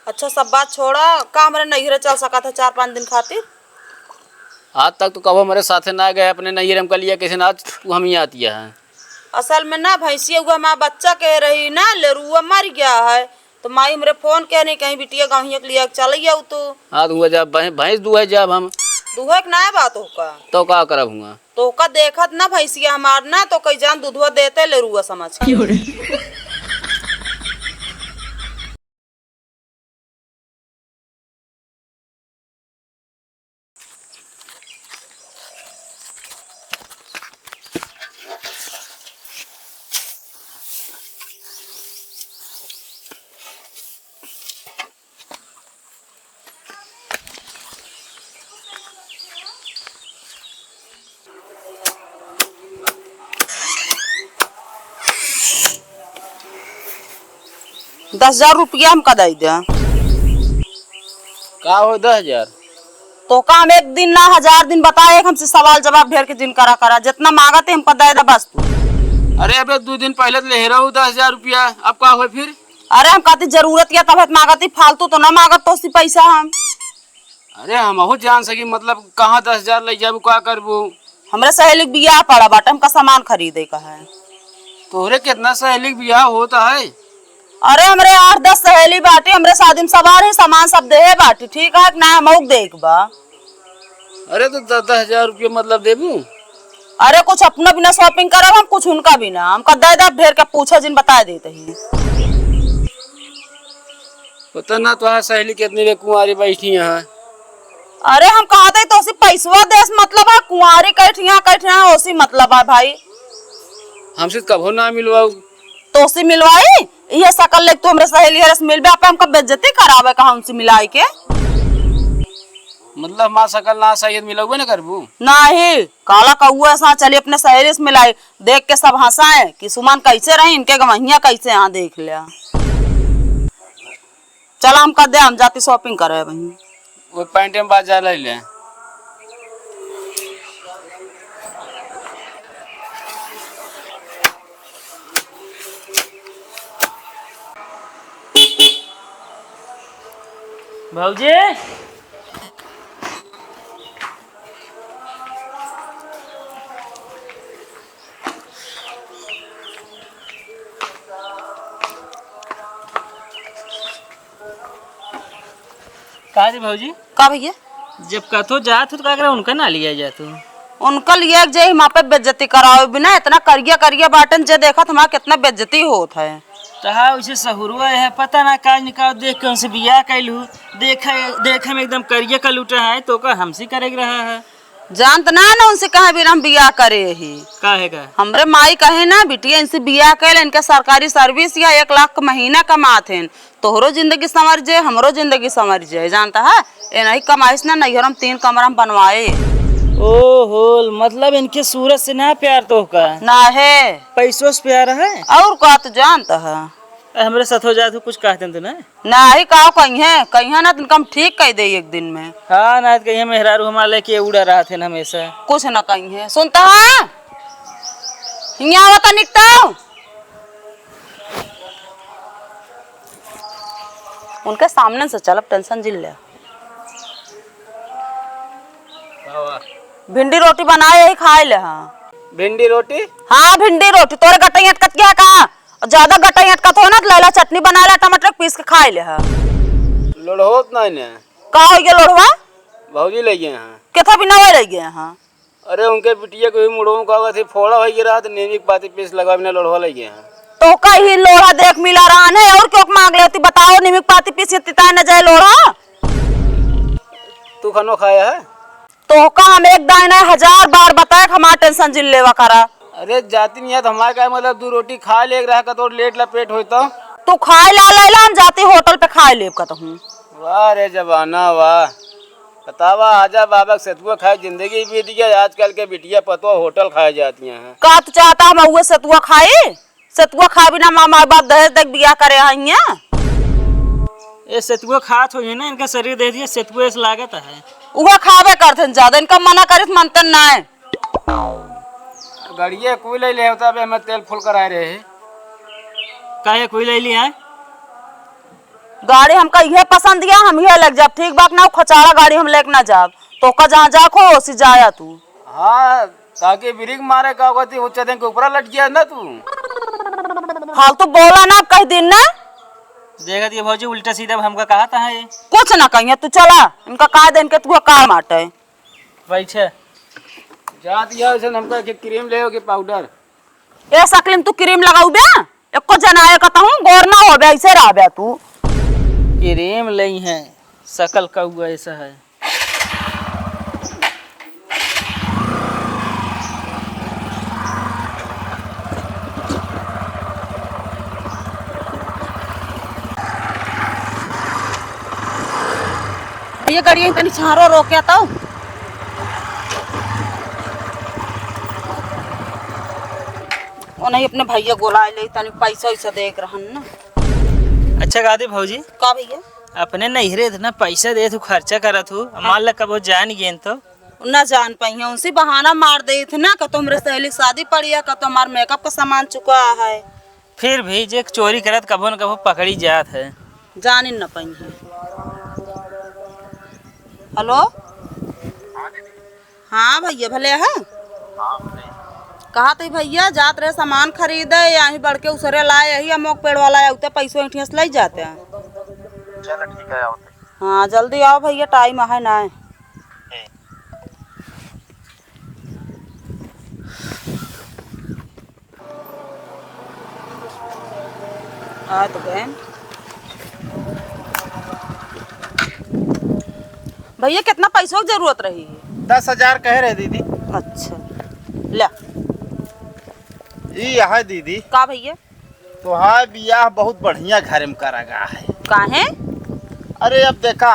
अच्छा सब बात छोड़ा, का हमारे नैहरे चल सका था 4-5 दिन खातिर। आज तक तो कब हमारे साथे ना गए अपने नैहर हम लिया कैसे ना आज तू हम ही आती है। असल में ना भैंसिया हुआ हमारा बच्चा कह रही ना लेरुआ मर गया है, तो माई हमरे फोन कह नहीं कहीं बिटिया गाँव के लिया चल गया तो। हाँ तो हुआ जब भैंस दुहे जब हम दुहे के ना बात होगा तो का करब हुआ तो का देखत ना भैंसिया हमार ना तो कई जान दूधवा देते लेरुआ समझ के। 10,000 रुपया हम का दे दे का हो 10,000 तो का हम एक दिन ना 1000 दिन बताए हमसे सवाल जवाब ढेर के दिन करा करा जितना मांगते हमको दे दे बस तू। अरे अबे 2 दिन पहले तो ले रहा हूँ 10,000 रुपया, अब का हो फिर? अरे हम कहती जरूरत या तब मांगती, फालतू तो ना मांगत तो पैसा हम। अरे हम हो जान सकी मतलब कहाँ 10,000 ले जाबू का करबू? हमरे सहेली के बियाह पड़ा बाटे, हमका सामान खरीदे का है। तोहरे कितना सहेली बियाह होता है? अरे हमरे 8-10 सहेली बाटे, हमरे शादी में सवार है सामान सब दे बाटे, ठीक है ना मऊक देख बा। अरे तो 10,000 रुपया मतलब देबू? अरे कुछ अपना बिना शॉपिंग करब हम, कुछ उनका बिना हमका दे दे ढेर के पूछो जिन बता देते ही। पता ना तो सहेली कितनी वे कुंवारी बैठी यहाँ। अरे हम कहते तो उसी पैसवा देश मतलब है, कुंवारी कैठिया उसी मतलब है भाई। हमसे कभो ना मिलवाऊ तो उसी मिलवाई ये सकल लेक तो हमरे सहेली हरस मिलबे आप हमका बेइज्जती करावे कहा उनसे मिलाई के। मतलब मां सकल ना सैयद मिलवे ना करबू? नहीं काला कौआ सा चली अपने सहेली से मिलाई, देख के सब हंसाए कि सुमन कैसे रही इनके गवहिया कैसे यहाँ देख लिया। चला हम कर दे हम जाती शॉपिंग करे वहीं। वो पैंट में बाजार ले ले। भाऊजी का जी भाऊजी का भैया जब कथो जात हो तो का करे उनका ना लिया जात हो? उनका लिए जे हम पे बेइज्जती कराओ बिना इतना करिया करिया बाटन जे देखत हमारा कितना बेइज्जती होत है। तहा उसे सहुरुआ है पता ना काज निकाल देख के उनसे बियाह कैलू, देखे में एकदम करिया का लूटा है तो का हमसे करे रहा है। जानत ना ना उनसे कहे भी हम बियाह करे ही काहेगा हमरे माई कहे ना बिटिया इनसे बियाह कैल इनके सरकारी सर्विस या 1 लाख का महीना कमाते तोहरो जिंदगी संवर जाए हमरो जिंदगी संवर जाए। जानता है ये नहीं कमाइश ना नैहर हम 3 कमरा हम बनवाए। ओहो मतलब इनके सूरत से ना प्यार तो का ना है पैसों से प्यार है और का तो जानता है हमरे साथ हो जात हो कुछ कहते तो ना नहीं कहो कहीं ना तुमको हम ठीक कह दे एक दिन में। हाँ ना कहीं मेहरारू हमारे लेके उड़ा रहा थे हमेशा कुछ ना कहीं है सुनता है हिया आवता निकता उनके सामने से चल टेंशन जिल ले। भिंडी रोटी बनाए यही खाए ले। हाँ भिंडी रोटी? हाँ भिंडी रोटी तोरे गटई अटकत क्या कहा ज्यादा गटई अटकत हो ना तो लैला चटनी बना ला टमाटर पीस के खाए ले। हाँ लोड़होत ना ने का हो गया लोड़वा भौजी ले गए हैं केथा भी ना हो रह गए। हाँ अरे उनके बिटिया को मुड़ो का थी फोड़ा हो गया तो नीमिक पाती पीस लगा बिना लोड़वा ले गए हैं तो कहीं लोढ़ा देख मिला रहा है और क्यों मांग लेती बताओ निमिक पाती पीस तिताए न जाए लोढ़ा। तू खानो खाया है तो का हम एक दाना 1000 बार बताए हमारा टेंशन जिल लेवा करा। अरे जाती नहीं है तो हमारे का मतलब 2 रोटी खा ले रहा का तो लेट लपेट हो तो तू खाए ला ले हम जाती होटल पे खाए ले कहता हूँ। वाह रे जवाना वाह बतावा आजा बाबा सतुआ खाए जिंदगी बीत गया आजकल के बिटिया पतो होटल खाए जाती हैं। का तू चाहता हम उहे सतुआ खाए सतुआ खा बिना माँ बाप दहेज तक बियाह करे हैं। ये सतुआ खात हो ना इनका शरीर दे दिया सतुआ से लागत है उहा खावे करते ज्यादा इनका मना करे मनते ना है। गड़िया कोई ले होता हमें तेल फुल कराए रहे काहे कोई ले लिया गाड़ी हमका ये पसंद गया, हम ये लग जाब। ठीक बात ना, खचाड़ा गाड़ी हम लेके ना जाब। तो का जहाँ जा खो उसी जाया तू। हाँ ताकि ब्रेक मारे का होती वो चदन के ऊपर लट गया ना तू। फालतू बोला ना कह दिन ना। देखा दिया भौजी उल्टा सीधा हमका कहा था ये। कुछ ना कहिए तू, चला इनका कह दे इनके तू काम आटे। बैठे जा दिया उसे हमका के क्रीम ले के पाउडर। ए सकलिन तू क्रीम लगाऊ बे, एको जनाए कहता हूँ गौर ना हो बे, ऐसे रह बे तू। क्रीम लई है सकल का हुआ ऐसा है। ये गाड़ी तनी छारो रोके तो वो नहीं अपने भैया गोला ले तनी पैसा वैसा देख रहन ना। अच्छा गादी भौजी का भैया अपने नहिरे इतना पैसा दे तू खर्चा करा तू मान ला कबो जान गेन तो ना जान पाई है, उनसे बहाना मार दे थे ना, का मेरे सहेली की शादी पड़ी है, का हमार मेकअप का सामान चुका है। फिर भी जे चोरी करत कबो न कबो पकड़ी जात है। जान ही न पाई है। हेलो हाँ भैया भले है। कहा थे भैया जात रहे सामान खरीदे यही बढ़ के उसरे लाए, यही अमोक पेड़ वाला है उते पैसों ऐठिया से ले जाते हैं। चलो ठीक है आओ। हाँ जल्दी आओ भैया, टाइम है ना है। आ तो गए भैया, कितना पैसों की जरूरत रही है? 10,000 कह रहे दीदी। अच्छा ले ये है दीदी। का भैया तो हाँ बियाह बहुत बढ़िया घर में करा गया है। काहे? अरे अब देखा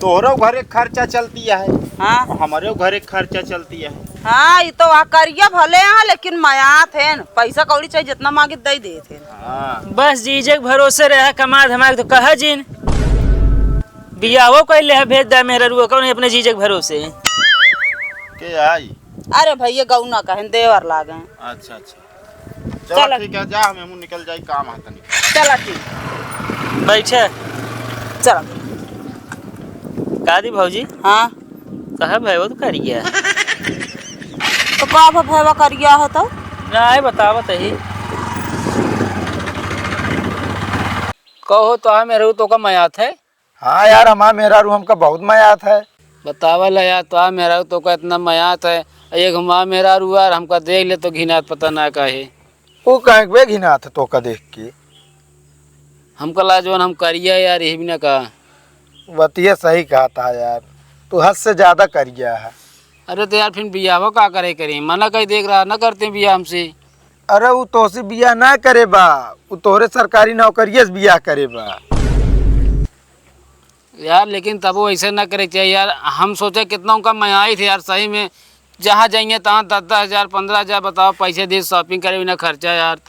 तोहरो घरे खर्चा चलती है, हाँ हमारे घरे खर्चा चलती है। हाँ ये तो करिया भले हैं, लेकिन माया थे न, पैसा कौड़ी चाहिए जितना मांगे दे दे थे। हाँ बस जीजक भरोसे रहा कमा धमाक तो कहा जिन बियाहो कैले है भेज दा मेरा रुआ कौन अपने जीजक भरोसे के आई। अरे भैया गौना कहें देवर लागे। अच्छा अच्छा चलो। चलो ठीक है जा, हम निकल जाए काम है तनी। चला ठीक बैठे चला। कादी भौजी हाँ कहा भाई वो तो करिया तो का भैया करिया है तो ना है बतावत ही कहो तो हाँ मेरे तो का मयात है। हाँ यार हमारा मेरा रू हमका बहुत मयात है। बतावल यार तो हाँ मेरा तो का इतना मयात है। एक माँ मेरा रुआ और हमका देख ले तो घिनात पता ना कहे। वो कहीं वे घिनात है तो का देख के। हमका ला जो हम करिया यार यही भी ना कहा। बतिया सही कहा था यार, तू हद से ज्यादा करिया है। अरे तो यार फिर बियाह का करे करें, मना कहीं देख रहा ना करते बियाह हमसे। अरे वो तोसे बियाह ना करे बा, वो तोहरे सरकारी नौकरिये से बियाह करे बा यार। लेकिन तब वो ऐसे ना करे चाहिए यार। हम सोचे कितना उनका मयाई थे यार, सही में जहाँ जाएंगे तहाँ 10-10 हज़ार 15 हज़ार बताओ पैसे दे शॉपिंग करे बिना खर्चा यार।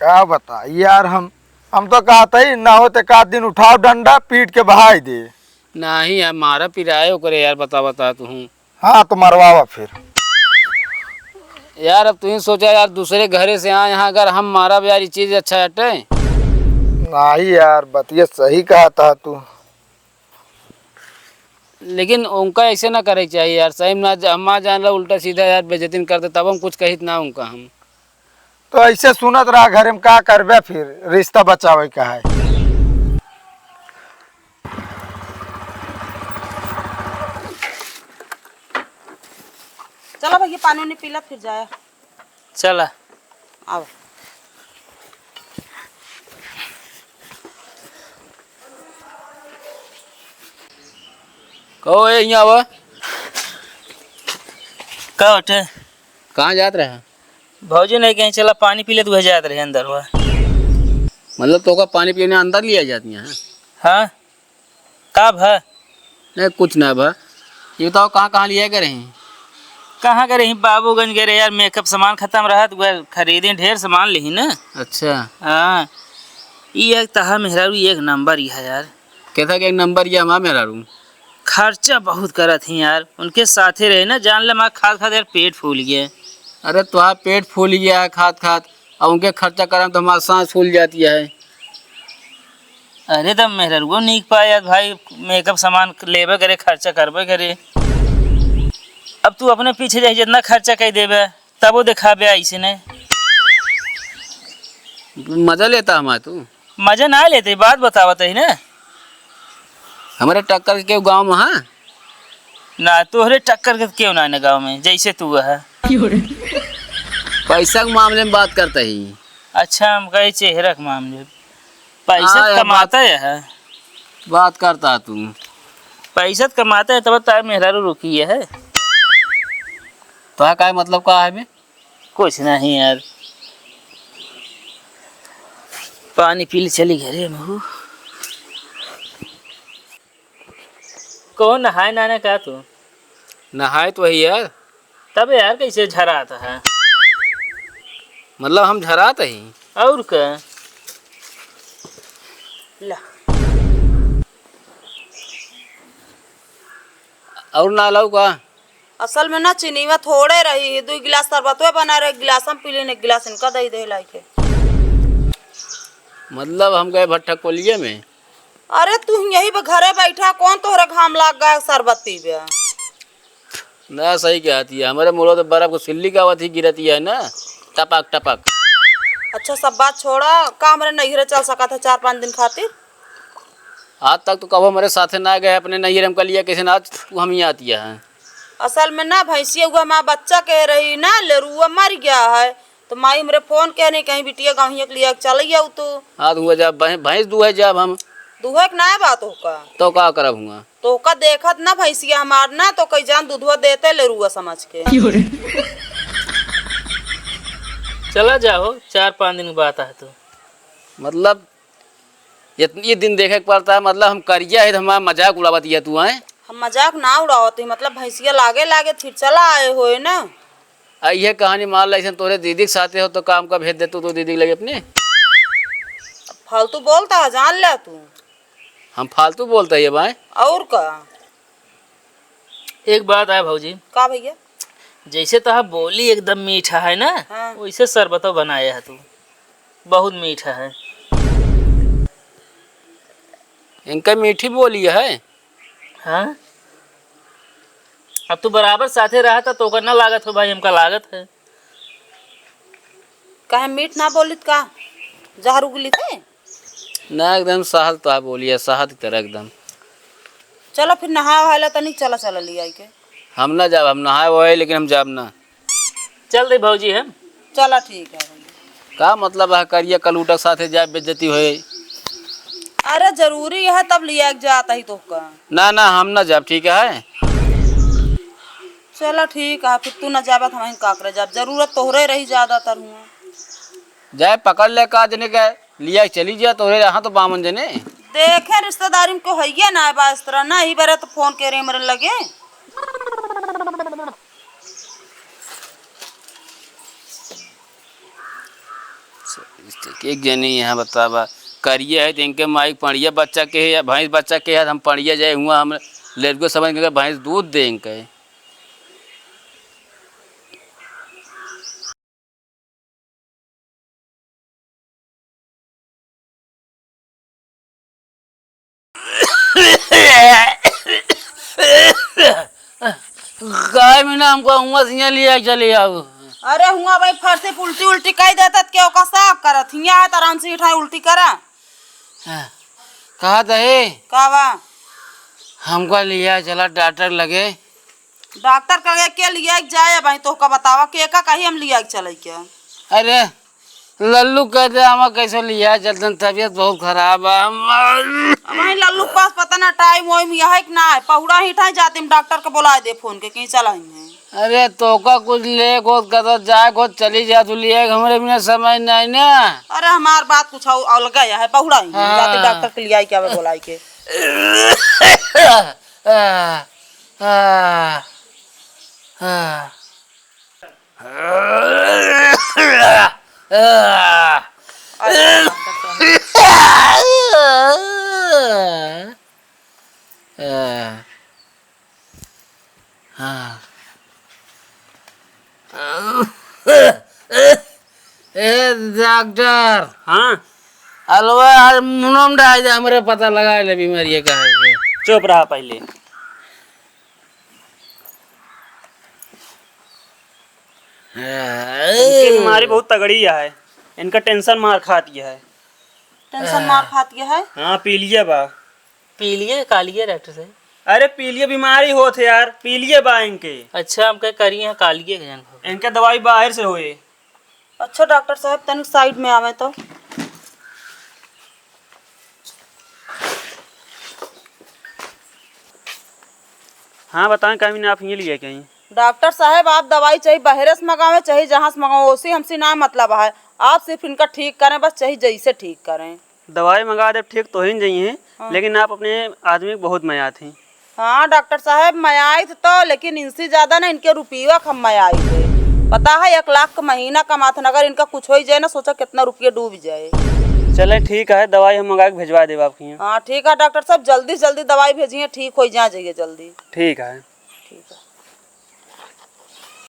क्या बता यार, हम तो कहते ही ना होते का दिन उठाओ डंडा पीट के बहाई दे। नहीं यार मारा पिरायो करे यार, बता तू। हाँ तो मरवावा फिर यार। अब तू ही सोचा यार दूसरे घरे से आए यहाँ, अगर हम मारा यार ये चीज़ अच्छा हटे। नहीं यार बतिया सही कहा था तू। लेकिन उनका ऐसे ना करे चाहिए यार, सही में ना हम जान रहा उल्टा सीधा यार बेइज्जती करते तब हम कुछ कहित ना उनका हम। तो ऐसे सुनत रहा घर में का करबे, फिर रिश्ता बचावे का है। चलो भैया पानी नहीं पीला फिर जाया। चला आओ कहो ये यहाँ आवा। का उठे कहाँ जात रहा? भौजी नहीं कहीं चला पानी पी ले तू जात रहे अंदर हुआ। मतलब तो का पानी पीने अंदर लिया जाती हैं? हाँ का भा नहीं कुछ ना भा। ये बताओ कहाँ कहाँ लिया करे हैं? कहाँ गए रही बाबूगंज गए रहे यार, मेकअप सामान खत्म रहा तो वह खरीदे ढेर सामान ली ना। अच्छा हाँ ये एक तहा मेहरारू एक नंबर ही है यार। कैसा कि एक नंबर ये हमारा मेरा रूम खर्चा बहुत करत थी यार, उनके साथे रहे ना जान ले माँ खाद खाद यार पेट फूल गया। अरे तो पेट फूल गया है खाद खाद, और उनके खर्चा करें तो हमारा सांस फूल जाती है। अरे तब मेहरुआ नीक पाया भाई, मेकअप सामान लेबे करे, खर्चा करबे करे। अब तू अपने पीछे जाए जितना खर्चा कर देबे तब वो दिखाबे ऐसे ने। मजा लेता हमारा तू। मजा ना लेते, बात बतावत है ना। हमारे टक्कर के गाँव में हाँ ना तोहरे टक्कर के क्यों ना गाँव में, जैसे तू है। पैसा के मामले में बात करता ही। अच्छा हम कहे चेहरा के मामले, पैसा हाँ, कमाता है। बात करता तू। पैसा कमाता है तब तार मेहरारू रुकी है। तो क्या मतलब का है बे? कुछ नहीं यार, पानी पी ले चली घरे में। कौन नहाए नाने का तू? नहाए तो वही यार। तब यार कैसे झरा आता है? मतलब हम झराते ही। और का ला और ना लाऊ का? असल में ना चीनीवा थोड़े रही, 2 गिलास शरबतवे बना रहे, गिलास हम पी लेने, एक गिलास इनका दही दे लाके। मतलब हम गए भट्टा कोलिए में। अरे तू यही पे घरे बैठा, कौन तोहरे घाम लाग गया शरबत पीबे? ना सही कहती है, हमारे मुँह तो बर्फ को सिल्ली का आवाज ही गिरती है ना, टपक टपक। अच्छा सब बात छोड़ा, का हमारे नैहरे चल सका था 4-5 दिन खातिर? आज तक तो कबो हमारे साथे ना गए अपने नैहर में कलिया कैसे ना, आज तू हम ही आती है। असल में ना भैंसिया हुआ माँ बच्चा कह रही ना, लेरुआ मर गया है, तो माई मेरे फोन कह नहीं कहीं बिटिया गाँव के लिए चल गया तो। आज हुआ जब भैंस दुहे जब हम दुहे के ना बात होगा तो का करब हुआ। तो का देखत ना भैंसिया हमार ना, तो कई जान दूधवा देते लेरुआ समझ के। चला जाओ, 4-5 दिन की बात है तो। मतलब इतनी दिन देखे के पड़ता है, मतलब हम करिया है तो हमारा मजाक उड़ावती है तू है। हम मजाक ना उड़ावत ही, मतलब भैंसिया लागे लागे फिर चला आए होए ना। ये कहानी मान ला तोरे दीदी के साथे हो तो काम का भेज दे तो दीदी के लगे अपने। फालतू बोलता है, जान ले तू। हम फालतू बोलते है भाई। और का? एक बात है भौजी, का भैया? जैसे तो बोली एकदम मीठा है ना, हाँ। वैसे शरबतो बनाया है तू, बहुत मीठा है। इनका मीठी बोली है। हाँ अब तू बराबर साथे रहा था तो ना लागत हो भाई, हमका लागत है। कहे मीठ ना बोलित का जहर उगली थे ना, एकदम सहल तो बोली है, शहद की तरह एकदम। चलो फिर नहा वहा तनी, चला चला लिया के। हम ना जाब, हम नहाए वो है लेकिन हम जाब ना। चल दे भौजी हम। चला ठीक है भैया। का मतलब है करिए कलूटा साथे जाए बेइज्जती होए? अरे जरूरी है तब लिया के जाता ही तो का। ना ना हम ना जाब, ठीक है। चलो ठीक है, फिर तू न जाबत हम का करे जाब, जरूरत तोहरे रही ज्यादातर हुआ। जाए पकड़ ले का जने के लिया चली जा तोरे यहाँ तो बामन जने। देखे रिश्तेदारी में को है ना बा इस तरह ना ही बारे तो फोन के रहे मेरे लगे। एक जनी यहाँ बतावा करिए है तो इनके माइक पढ़िया बच्चा के है या भैंस बच्चा के है, हम पढ़िया जाए हुआ हम लड़को समझ के भैंस दूध दे इनके। गाय में ना हमको हुआ सिंह लिया चले आओ। अरे हुआ भाई फरसे उल्टी उल्टी कह देता क्यों का साफ करत हिया है आराम से उठाए उल्टी करा। कहा दहे कावा हमको लिया चला डॉक्टर लगे। डॉक्टर कहे के लिया जाए भाई तो का बतावा के का कही हम लिया चले क्या? अरे लल्लू कहते हम कैसे लिया चलते, तबीयत बहुत खराब है। भाई लल्लू के पास पता ना टाइम वाइम यह है कि ना है, पहुड़ा ही ठाई जाते हम डॉक्टर के बुला दे फोन के कहीं चला ही। अरे तो का कुछ ले को कदर जाए को चली जा तू लिए हमारे बिना समय नहीं ना। अरे हमार बात कुछ अलग है, पहुड़ा ही जाते डॉक्टर के लिए क्या बुलाई के। डॉक्टर हाँ अलवा यार मुंह में डाल दे, हमरे पता लगा ले बीमारी का है। चुप रहा पहले। इनकी बीमारी बहुत तगड़ी है, इनका टेंशन मार खाती है। टेंशन मार खाती है। हाँ पीलिए बा। पीलिए कालिए डॉक्टर साहब। अरे पीलिए बीमारी होते यार, पीलिए बा इनके। अच्छा हम कह करिए कालिए के जन इनके दवाई बाहर से होए। अच्छा डॉक्टर साहब तनिक साइड में आवे तो। हाँ बताएं, कहीं ना आप ये लिए कहीं। डॉक्टर साहब आप दवाई चाहिए बाहर से मंगावे चाहिए जहाँ से मंगाओ, उसी हमसे ना मतलब है। आप सिर्फ इनका ठीक करें, बस चाहिए जैसे ठीक करें। दवाई मंगा दे ठीक तो ही नहीं चाहिए, लेकिन आप अपने आदमी को बहुत मया थी। हाँ डॉक्टर साहब मैं आई तो, लेकिन इनसे ज्यादा ना इनके रुपये कम मैं आई थे। पता है 1 लाख का महीना कमाते, अगर इनका कुछ हो ही जाए ना, सोचा कितना रुपये डूब जाए। चले ठीक है, दवाई हम मंगा के भिजवा देव आपके यहाँ। हाँ ठीक है डॉक्टर साहब, जल्दी से जल्दी दवाई भेजिए, ठीक हो जाइए जल्दी। ठीक है। ठीक है।